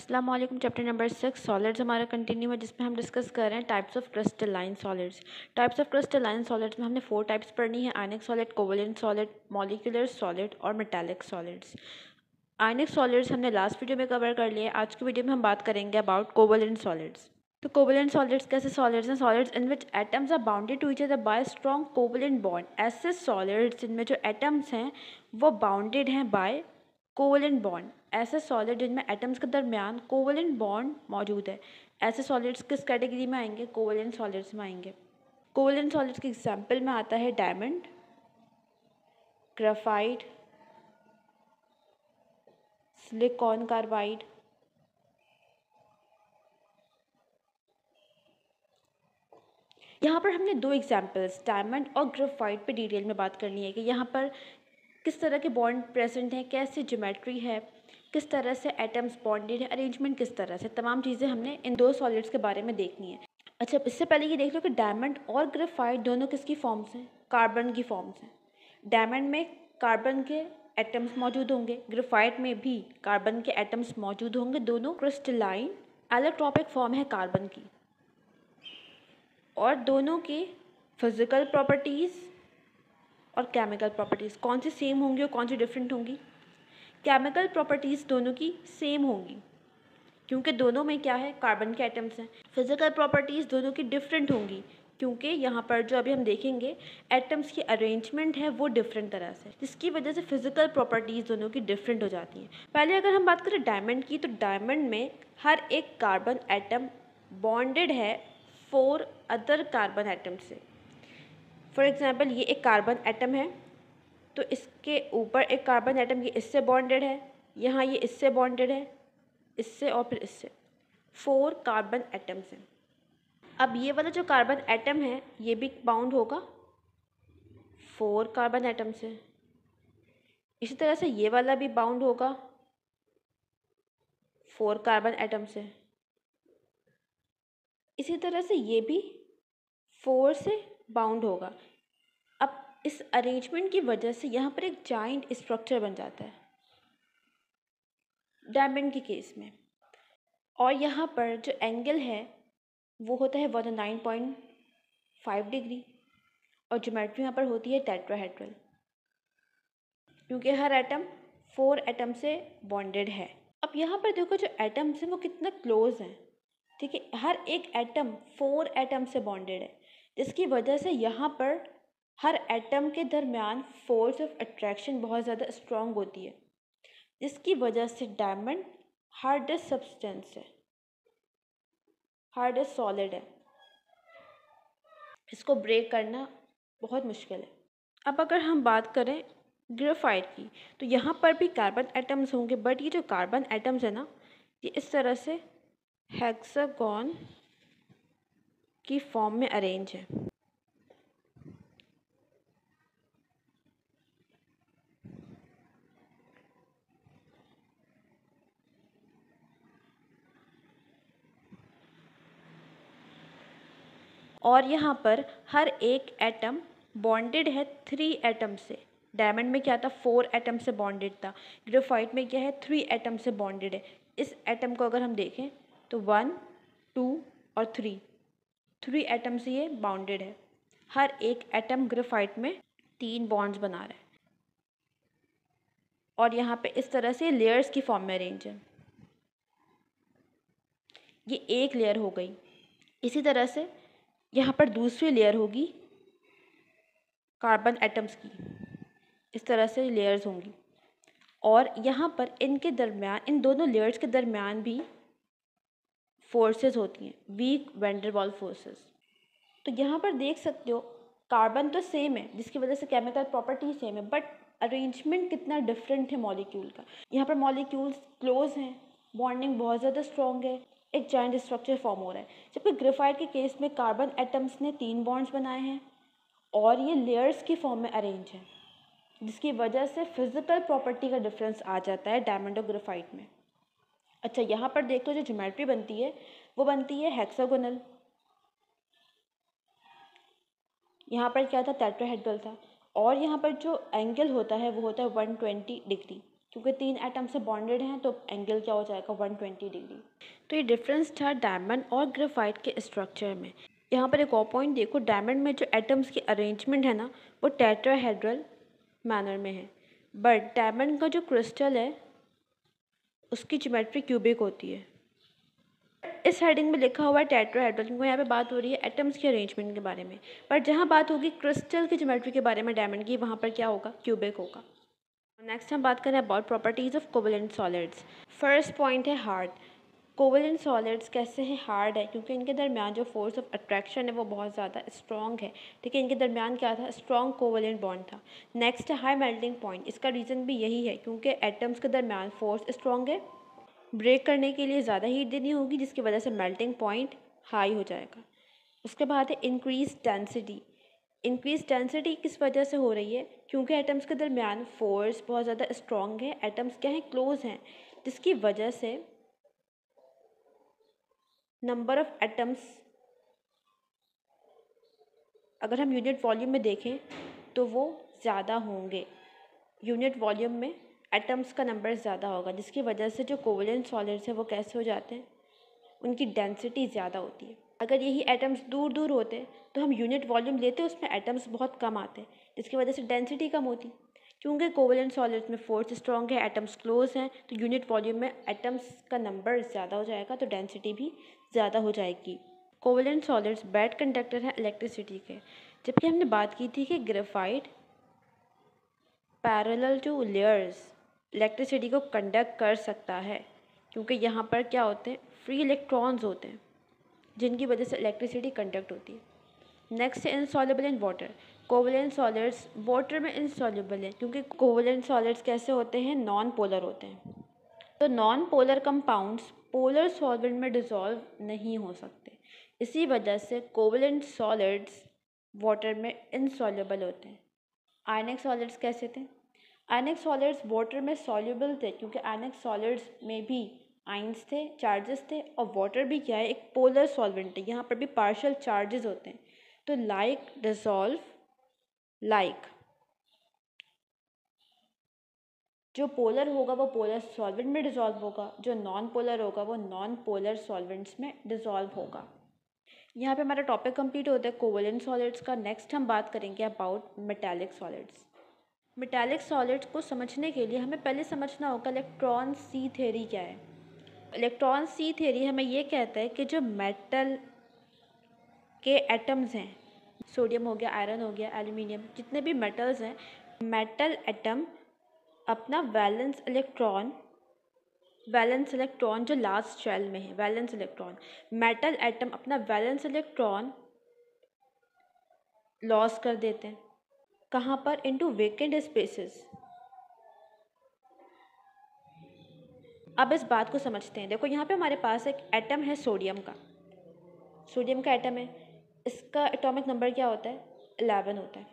अस्सलाम वालेकुम। Chapter number 6 solids हमारा कंटिन्यू है, जिसमें हम डिस्कस कर रहे हैं types of crystalline solids. Types of crystalline solids में हमने 4 टाइप्स पढ़नी है: ionic solid, covalent solid, molecular solid और मेटालिक सॉलिड्स। आयनिक सॉलिड्स हमने लास्ट वीडियो में कवर कर लिए। आज की वीडियो में हम बात करेंगे अबाउट कोवेलेंट सॉलिड्स। तो कोवेलेंट सॉलिड्स कैसे सॉलिड्स हैं? Solids in which atoms are bounded to each other by strong covalent bond. ऐसे सॉलिड्स जिनमें जो एटम्स हैं वो बाउंडेड हैं बाय कोवेलेंट बॉन्ड। ऐसे सॉलिड जिनमें एटम्स के दरमियान कोवेलेंट बॉन्ड मौजूद है, ऐसे सॉलिड्स किस कैटेगरी में आएंगे? कोवेलेंट सॉलिड्स में आएंगे। कोवेलेंट सॉलिड्स के एग्जांपल में आता है डायमंड, ग्रेफाइट, सिलिकॉन कार्बाइड, यहाँ पर हमने 2 एग्जांपल्स डायमंड और ग्रेफाइट पे डिटेल में बात करनी है कि यहाँ पर किस तरह के बॉन्ड प्रेजेंट हैं, कैसी ज्योमेट्री है, किस तरह से एटम्स बॉन्डेड है, अरेंजमेंट किस तरह से, तमाम चीज़ें हमने इन 2 सॉलिड्स के बारे में देखनी है। अच्छा, इससे पहले ये देख लो कि डायमंड और ग्रेफाइट दोनों किसकी फॉर्म्स हैं? कार्बन की फॉर्म्स हैं। डायमंड में कार्बन के एटम्स मौजूद होंगे, ग्रेफाइट में भी कार्बन के एटम्स मौजूद होंगे। दोनों क्रिस्टलाइन एलोट्रोपिक फॉर्म है कार्बन की, और दोनों की फिजिकल प्रॉपर्टीज़ और केमिकल प्रॉपर्टीज़ कौन सी सेम होंगी और कौन सी डिफरेंट होंगी? केमिकल प्रॉपर्टीज़ दोनों की सेम होंगी क्योंकि दोनों में क्या है? कार्बन के एटम्स हैं। फिजिकल प्रॉपर्टीज़ दोनों की डिफरेंट होंगी क्योंकि यहाँ पर जो अभी हम देखेंगे एटम्स की अरेंजमेंट है वो डिफरेंट तरह से, जिसकी वजह से फिजिकल प्रॉपर्टीज़ दोनों की डिफरेंट हो जाती हैं। पहले अगर हम बात करें डायमंड की, तो डायमंड में हर एक कार्बन एटम बॉन्डेड है 4 अदर कार्बन एटम से। फॉर एग्जाम्पल, ये एक कार्बन एटम है तो इसके ऊपर एक कार्बन एटम ये इससे बॉन्डेड है, यहाँ ये इससे बॉन्डेड है, इससे और फिर इससे। 4 कार्बन एटम्स हैं। अब ये वाला जो कार्बन एटम है ये भी बाउंड होगा 4 कार्बन एटम से। इसी तरह से ये वाला भी बाउंड होगा 4 कार्बन एटम से। इसी तरह से ये भी 4 से बाउंड होगा। अब इस अरेंजमेंट की वजह से यहाँ पर एक जॉइंट स्ट्रक्चर बन जाता है डायमंड के केस में, और यहाँ पर जो एंगल है वो होता है 109.5 डिग्री, और ज्योमेट्री यहाँ पर होती है टेट्राहेड्रल क्योंकि हर एटम 4 एटम से बॉन्डेड है। अब यहाँ पर देखो जो एटम्स हैं वो कितना क्लोज हैं, ठीक है? हर एक एटम 4 एटम से बॉन्डेड है, जिसकी वजह से यहाँ पर हर एटम के दरमियान फोर्स ऑफ अट्रैक्शन बहुत ज़्यादा स्ट्रॉन्ग होती है, जिसकी वजह से डायमंड हार्डेस्ट सब्सटेंस है, हार्डेस्ट सॉलिड है। इसको ब्रेक करना बहुत मुश्किल है। अब अगर हम बात करें ग्रेफाइट की, तो यहाँ पर भी कार्बन एटम्स होंगे, बट ये जो कार्बन एटम्स है ना, ये इस तरह से हेक्सागोन की फॉर्म में अरेंज है। और यहाँ पर हर एक एटम बॉन्डेड है 3 एटम से। डायमंड में क्या था? 4 एटम से बॉन्डेड था। ग्रेफाइट में क्या है? 3 एटम से बॉन्डेड है। इस एटम को अगर हम देखें तो 1, 2 और 3 एटम से ये बाउंडेड है। हर एक एटम ग्रेफाइट में 3 बॉन्ड्स बना रहा है, और यहाँ पे इस तरह से लेयर्स की फॉर्म में अरेंज है। ये एक लेयर हो गई। इसी तरह से यहाँ पर दूसरी लेयर होगी कार्बन एटम्स की, इस तरह से लेयर्स होंगी, और यहाँ पर इनके दरमियान, इन दोनों लेयर्स के दरमियान भी फोर्सेस होती हैं, वीक वैंडरवाल फोर्सेस। तो यहाँ पर देख सकते हो कार्बन तो सेम है, जिसकी वजह से केमिकल प्रॉपर्टी सेम है, बट अरेंजमेंट कितना डिफरेंट है मॉलिक्यूल का। यहाँ पर मॉलिक्यूल्स क्लोज हैं, बॉन्डिंग बहुत ज़्यादा स्ट्रॉन्ग है, एक जॉइंट स्ट्रक्चर फॉर्म हो रहा है। जबकि ग्रेफाइट के केस में कार्बन एटम्स ने 3 बॉन्ड्स बनाए हैं और ये लेयर्स की फॉर्म में अरेंज है, जिसकी वजह से फिजिकल प्रॉपर्टी का डिफरेंस आ जाता है डायमंड और ग्रेफाइट में। अच्छा, यहाँ पर देखो जो ज्योमेट्री बनती है वो बनती है हेक्सागोनल। यहाँ पर क्या था? टेट्राहेड्रल था। और यहाँ पर जो एंगल होता है वो होता है 120 डिग्री। क्योंकि 3 एटम से बॉन्डेड हैं तो एंगल क्या हो जाएगा 120 डिग्री। तो ये डिफरेंस था डायमंड और ग्रेफाइट के स्ट्रक्चर में। यहाँ पर एक और पॉइंट देखो, डायमंड में जो एटम्स की अरेंजमेंट है ना वो टेट्राहेड्रल मैनर में है, बट डायमंड का जो क्रिस्टल है उसकी ज्योमेट्री क्यूबिक होती है। इस हेडिंग में लिखा हुआ है टेट्राहेड्रल क्योंकि यहाँ पे बात हो रही है एटम्स के अरेंजमेंट के बारे में, पर जहाँ बात होगी क्रिस्टल की ज्योमेट्री के बारे में डायमंड की, वहाँ पर क्या होगा, क्यूबिक होगा। नेक्स्ट हम बात करें about properties of covalent solids. First point है हार्ड। कोवेलेंट सॉलिड्स कैसे हैं, हार्ड है क्योंकि इनके दरमियान जो फोर्स ऑफ अट्रैक्शन है वो बहुत ज़्यादा स्ट्रॉन्ग है। ठीक है, इनके दरमियान क्या था, स्ट्रॉन्ग कोवेलेंट बॉन्ड था। नेक्स्ट है हाई मेल्टिंग पॉइंट। इसका रीज़न भी यही है क्योंकि एटम्स के दरमियान फोर्स स्ट्रॉन्ग है, ब्रेक करने के लिए ज़्यादा हीट देनी होगी जिसकी वजह से मेल्टिंग पॉइंट हाई हो जाएगा। उसके बाद है इंक्रीज डेंसिटी। इंक्रीज डेंसिटी किस वजह से हो रही है, क्योंकि एटम्स के दरमियान फोर्स बहुत ज़्यादा स्ट्रॉन्ग है, एटम्स क्या हैं, क्लोज हैं, जिसकी वजह से नंबर ऑफ एटम्स, अगर हम यूनिट वॉल्यूम में देखें तो वो ज़्यादा होंगे। यूनिट वॉल्यूम में एटम्स का नंबर ज़्यादा होगा जिसकी वजह से जो कोवेलेंट सॉलिड्स हैं वो कैसे हो जाते हैं, उनकी डेंसिटी ज़्यादा होती है। अगर यही एटम्स दूर दूर होते तो हम यूनिट वॉल्यूम लेते उसमें एटम्स बहुत कम आते जिसकी वजह से डेंसिटी कम होती। क्योंकि कोवेलेंट सॉलिड्स में फोर्स स्ट्रॉन्ग है, एटम्स क्लोज हैं, तो यूनिट वॉल्यूम में एटम्स का नंबर ज़्यादा हो जाएगा तो डेंसिटी भी ज़्यादा हो जाएगी। कोवेलेंट सॉलिड्स बैड कंडक्टर हैं इलेक्ट्रिसिटी के, जबकि हमने बात की थी कि graphite parallel two layers electricity को कंडक्ट कर सकता है क्योंकि यहाँ पर क्या होते हैं, फ्री इलेक्ट्रॉन्स होते हैं जिनकी वजह से इलेक्ट्रिसिटी कंडक्ट होती है। नेक्स्ट है insoluble in water. Covalent solids water में इनसॉल्युबल है क्योंकि कोवेलेंट सॉलिड्स कैसे होते हैं, नॉन पोलर होते हैं। तो non polar compounds polar solvent में डिसॉल्व नहीं हो सकते, इसी वजह से कोवेलेंट सॉलिड्स वाटर में इनसॉल्युबल होते हैं। आयनिक सॉलिड्स कैसे थे, आयनिक सॉलिड्स वाटर में सॉल्युबल थे क्योंकि आयनिक सॉलिड्स में भी आइंस थे, चार्जेस थे, और वाटर भी क्या है, एक पोलर सॉल्वेंट है, यहाँ पर भी पार्शियल चार्जेस होते हैं। तो लाइक डिसॉल्व लाइक, जो पोलर होगा वो पोलर सॉल्वेंट में डिसॉल्व होगा, जो नॉन पोलर होगा वो नॉन पोलर सॉल्वेंट्स में डिसॉल्व होगा। यहाँ पे हमारा टॉपिक कंप्लीट होता है कोवेलेंट सॉलिड्स का। नेक्स्ट हम बात करेंगे about metallic solids. Metallic solids को समझने के लिए हमें पहले समझना होगा इलेक्ट्रॉन सी थ्योरी क्या है। इलेक्ट्रॉन सी थ्योरी हमें ये कहता है कि जो मेटल के एटम्स हैं, सोडियम हो गया, आयरन हो गया, एल्यूमिनियम, जितने भी मेटल्स हैं, मेटल एटम अपना वैलेंस इलेक्ट्रॉन जो लास्ट शेल में है, वैलेंस इलेक्ट्रॉन, मेटल एटम अपना वैलेंस इलेक्ट्रॉन लॉस कर देते हैं। कहाँ पर, इनटू वेकेंट स्पेसेस। अब इस बात को समझते हैं। देखो यहाँ पे हमारे पास एक एटम है सोडियम का एटम है, इसका एटॉमिक नंबर क्या होता है, 11 होता है।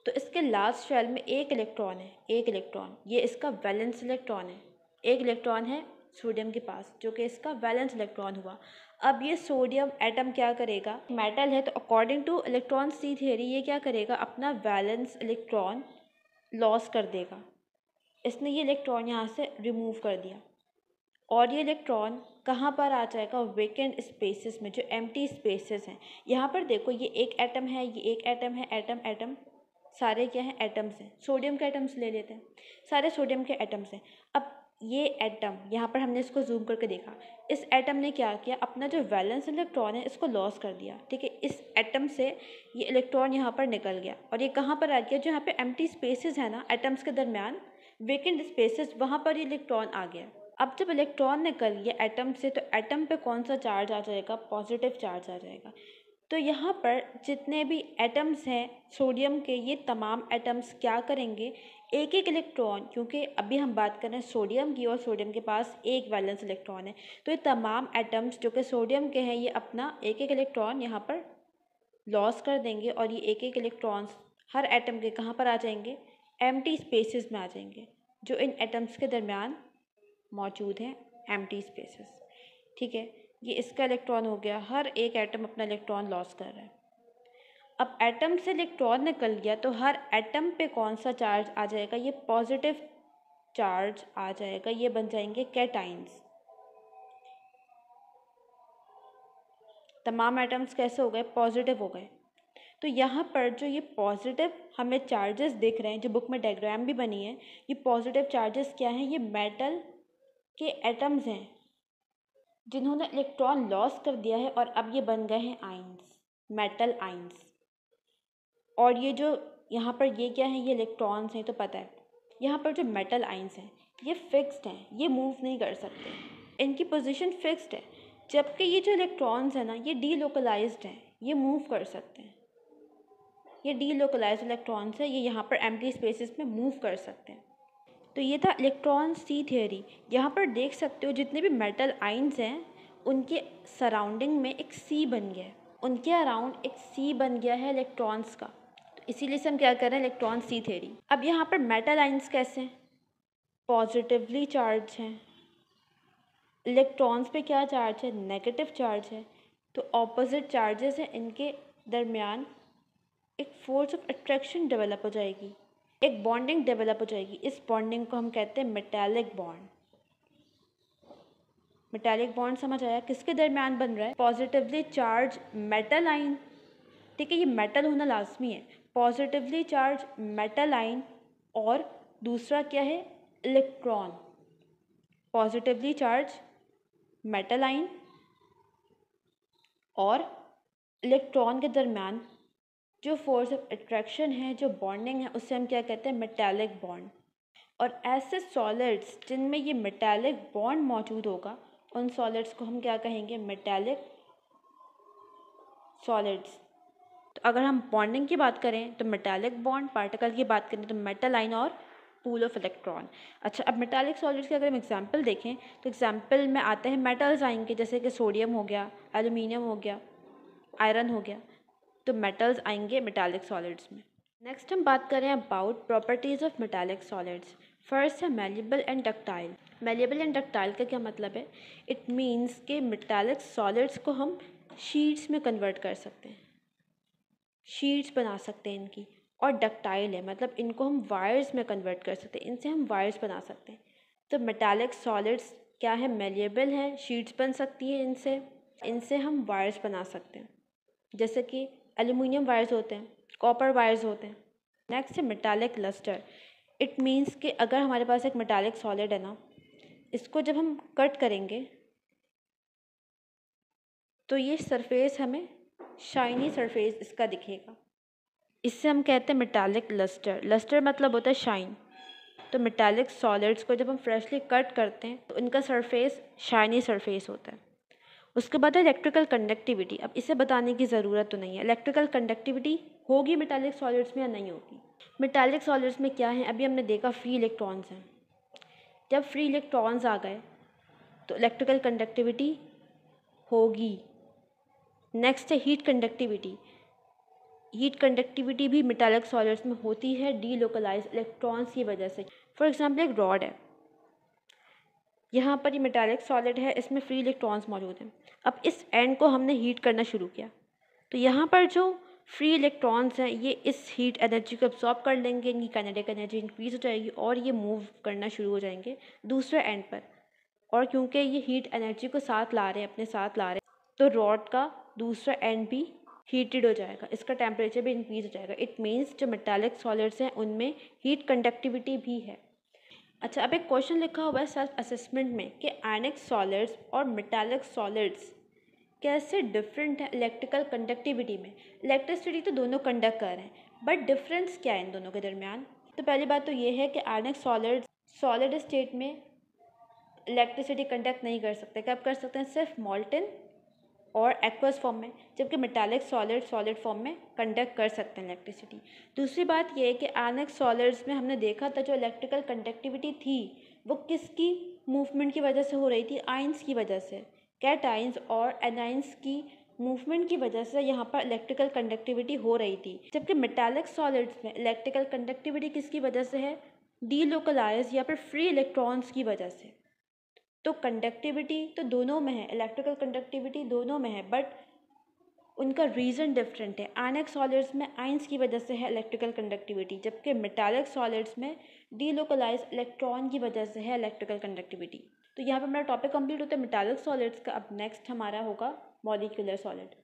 तो इसके लास्ट शेल में एक इलेक्ट्रॉन है, एक इलेक्ट्रॉन, ये इसका वैलेंस इलेक्ट्रॉन है, एक इलेक्ट्रॉन है सोडियम के पास जो कि इसका वैलेंस इलेक्ट्रॉन हुआ। अब ये सोडियम एटम क्या करेगा, मेटल है तो अकॉर्डिंग टू इलेक्ट्रॉन सी थ्योरी ये क्या करेगा, अपना वैलेंस इलेक्ट्रॉन लॉस कर देगा। इसने ये इलेक्ट्रॉन यहाँ से रिमूव कर दिया और ये इलेक्ट्रॉन कहाँ पर आ जाएगा, वेकेंट स्पेसेस में, जो एम्प्टी स्पेसेस हैं। यहाँ पर देखो ये एक एटम है, ये एक एटम है, एटम एटम सारे क्या हैं, एटम्स हैं। सोडियम के एटम्स ले लेते हैं, सारे सोडियम के एटम्स हैं। अब ये एटम यहाँ पर हमने इसको जूम करके देखा, इस एटम ने क्या किया, अपना जो वैलेंस इलेक्ट्रॉन है इसको लॉस कर दिया। ठीक है, इस एटम से ये इलेक्ट्रॉन यहाँ पर निकल गया और ये कहाँ पर आ गया, जो यहाँ पे एम्प्टी स्पेसेस है ना एटम्स के दरमियान, वेकेंट स्पेसेस, वहाँ पर ये इलेक्ट्रॉन आ गया। अब जब इलेक्ट्रॉन निकल गया एटम से तो एटम पे कौन सा चार्ज आ जाएगा, पॉजिटिव चार्ज आ जाएगा। तो यहाँ पर जितने भी एटम्स हैं सोडियम के, ये तमाम एटम्स क्या करेंगे, एक एक इलेक्ट्रॉन, क्योंकि अभी हम बात कर रहे हैं सोडियम की और सोडियम के पास एक वैलेंस इलेक्ट्रॉन है, तो ये तमाम एटम्स जो कि सोडियम के हैं ये अपना एक एक इलेक्ट्रॉन यहाँ पर लॉस कर देंगे और ये एक एक इलेक्ट्रॉन्स हर एटम के कहाँ पर आ जाएंगे, एम्प्टी स्पेसेस में आ जाएंगे, जो इन एटम्स के दरमियान मौजूद हैं, एम्प्टी स्पेसेस। ठीक है, ये इसका इलेक्ट्रॉन हो गया, हर एक एटम अपना इलेक्ट्रॉन लॉस कर रहा है। अब एटम से इलेक्ट्रॉन निकल गया तो हर एटम पे कौन सा चार्ज आ जाएगा, ये पॉजिटिव चार्ज आ जाएगा, ये बन जाएंगे कैटाइंस। तमाम एटम्स कैसे हो गए? पॉजिटिव हो गए। तो यहाँ पर जो ये पॉजिटिव हमें चार्जेस दिख रहे हैं, जो बुक में डायग्राम भी बनी है, ये पॉजिटिव चार्जेस क्या हैं? ये मेटल के एटम्स हैं जिन्होंने इलेक्ट्रॉन लॉस कर दिया है और अब ये बन गए हैं आइंस, मेटल आइंस। और ये जो यहाँ पर ये क्या है? ये इलेक्ट्रॉन्स हैं, तो पता है। यहाँ पर जो मेटल आइंस हैं ये फिक्स्ड हैं, ये मूव नहीं कर सकते, इनकी पोजीशन फिक्स्ड है। जबकि ये जो इलेक्ट्रॉन्स हैं ना, ये डीलोकलाइज्ड हैं, ये मूव कर सकते हैं। ये डीलोकलाइज्ड इलेक्ट्रॉन्स है, ये यहाँ पर एम्प्टी स्पेसेस में मूव कर सकते हैं। तो ये था इलेक्ट्रॉन सी थ्योरी। यहाँ पर देख सकते हो जितने भी मेटल आइंस हैं उनके सराउंडिंग में एक सी बन गया है, उनके अराउंड एक सी बन गया है इलेक्ट्रॉन्स का। तो इसीलिए से हम क्या कर रहे हैं? इलेक्ट्रॉन सी थ्योरी। अब यहाँ पर मेटल आइंस कैसे हैं? पॉजिटिवली चार्ज हैं। इलेक्ट्रॉन्स पे क्या चार्ज है? नेगेटिव चार्ज है। तो ऑपोजिट चार्जेस हैं, इनके दरमियान एक फोर्स ऑफ अट्रैक्शन डेवलप हो जाएगी, एक बॉन्डिंग डेवलप हो जाएगी। इस बॉन्डिंग को हम कहते हैं मेटालिक बॉन्ड। मेटालिक बॉन्ड समझ आया? किसके दरमियान बन रहा है? पॉजिटिवली चार्ज मेटल आइन। ठीक है, ये मेटल होना लाजमी है। पॉजिटिवली चार्ज मेटल आइन और दूसरा क्या है? इलेक्ट्रॉन। पॉजिटिवली चार्ज मेटल आइन और इलेक्ट्रॉन के दरमियान जो फोर्स ऑफ अट्रैक्शन है, जो बॉन्डिंग है, उससे हम क्या कहते हैं? Metallic bond. और ऐसे सॉलिड्स जिनमें ये मेटालिक बॉन्ड मौजूद होगा, उन सॉलिड्स को हम क्या कहेंगे? Metallic solids. तो अगर हम बॉन्डिंग की बात करें तो मेटालिक बॉन्ड, पार्टिकल की बात करें तो मेटल आइन और पूल ऑफ इलेक्ट्रॉन। अच्छा, अब मेटालिक सॉलिड्स के अगर हम एग्जांपल देखें तो एग्जांपल में आते हैं मेटल्स आएंगे, जैसे कि सोडियम हो गया, एल्यूमिनियम हो गया, आयरन हो गया। तो मेटल्स आएंगे मेटालिक सॉलिड्स में। नेक्स्ट हम बात करें about properties of metallic solids. First है malleable and ductile. Malleable and ductile का क्या मतलब है? इट मीन्स कि मेटालिक सॉलिड्स को हम शीट्स में कन्वर्ट कर सकते हैं, शीट्स बना सकते हैं इनकी। और डक्टाइल है मतलब इनको हम वायर्स में कन्वर्ट कर सकते हैं, इनसे हम वायर्स बना सकते हैं। तो मेटालिक सॉलिड्स क्या है? मेलिएबल है, शीट्स बन सकती है इनसे, इनसे हम वायर्स बना सकते हैं, जैसे कि एल्यूमिनियम वायर्स होते हैं, कॉपर वायर्स होते हैं। नेक्स्ट है मेटालिक लस्टर। इट मीन्स कि अगर हमारे पास एक मेटालिक सॉलिड है ना, इसको जब हम कट करेंगे तो ये सरफेस हमें शाइनी सरफेस इसका दिखेगा, इससे हम कहते हैं मेटालिक लस्टर। लस्टर मतलब होता है शाइन। तो मेटालिक सॉलिड्स को जब हम फ्रेशली कट करते हैं तो इनका सरफेस शाइनी सरफेस होता है। उसके बाद है इलेक्ट्रिकल कंडक्टिविटी। अब इसे बताने की ज़रूरत तो नहीं है, इलेक्ट्रिकल कंडक्टिविटी होगी मेटालिक सॉलिड्स में या नहीं होगी। मेटालिक सॉलिड्स में क्या है? अभी हमने देखा फ्री इलेक्ट्रॉन्स हैं। जब फ्री इलेक्ट्रॉन्स आ गए तो इलेक्ट्रिकल कंडक्टिविटी होगी। नेक्स्ट है हीट कंडक्टिविटी। हीट कंडक्टिविटी भी मेटालिक सॉलिड्स में होती है डीलोकलाइज इलेक्ट्रॉन्स की वजह से। फॉर एग्जांपल एक रॉड है, यहाँ पर ये मेटालिक सॉलिड है, इसमें फ्री इलेक्ट्रॉन्स मौजूद हैं। अब इस एंड को हमने हीट करना शुरू किया तो यहाँ पर जो फ्री इलेक्ट्रॉन्स हैं ये इस हीट एनर्जी को अब्सॉर्ब कर लेंगे, इनकी काइनेटिक एनर्जी इंक्रीज हो जाएगी और ये मूव करना शुरू हो जाएंगे दूसरे एंड पर। और क्योंकि ये हीट एनर्जी को साथ ला रहे हैं, अपने साथ ला रहे हैं, तो रॉड का दूसरा एंड भी हीटेड हो जाएगा, इसका टेम्परेचर भी इंक्रीज हो जाएगा। इट मीन्स जो मेटालिक सॉलिड्स हैं उनमें हीट कंडक्टिविटी भी है। अच्छा, अब एक क्वेश्चन लिखा हुआ है सेल्फ असेसमेंट में कि आयनिक सॉलिड्स और मेटालिक सॉलिड्स कैसे डिफरेंट है इलेक्ट्रिकल कंडक्टिविटी में। इलेक्ट्रिसिटी तो दोनों कंडक्ट कर रहे हैं, बट डिफरेंस क्या है इन दोनों के दरमियान? तो पहली बात तो ये है कि आयनिक सॉलिड्स सॉलिड स्टेट में इलेक्ट्रिसिटी कंडक्ट नहीं कर सकते। कब कर सकते हैं? सिर्फ मॉल्टन और एक्वस फॉर्म में, जबकि मेटालिक सॉलिड सॉलिड फॉर्म में कंडक्ट कर सकते हैं इलेक्ट्रिसिटी। दूसरी बात ये है कि आयनिक सॉलिड्स में हमने देखा था जो इलेक्ट्रिकल कंडक्टिविटी थी वो किसकी मूवमेंट की वजह से हो रही थी? आइंस की वजह से। कैटाइंस और एनाइंस की मूवमेंट की वजह से यहाँ पर इलेक्ट्रिकल कंडक्टिविटी हो रही थी। जबकि मेटालिक सॉलिड्स में इलेक्ट्रिकल कंडक्टिविटी किसकी वजह से है? डीलोकलाइज या फिर फ्री इलेक्ट्रॉन्स की वजह से। तो कंडक्टिविटी तो दोनों में है, इलेक्ट्रिकल कंडक्टिविटी दोनों में है, बट उनका रीज़न डिफरेंट है। आयनिक सॉलिड्स में आयंस की वजह से है इलेक्ट्रिकल कंडक्टिविटी, जबकि मेटालिक सॉलिड्स में डीलोकलाइज इलेक्ट्रॉन की वजह से है इलेक्ट्रिकल कंडक्टिविटी। तो यहाँ पे हमारा टॉपिक कंप्लीट होता है मेटालिक सॉलिड्स का। अब नेक्स्ट हमारा होगा मॉलिक्यूलर सॉलिड।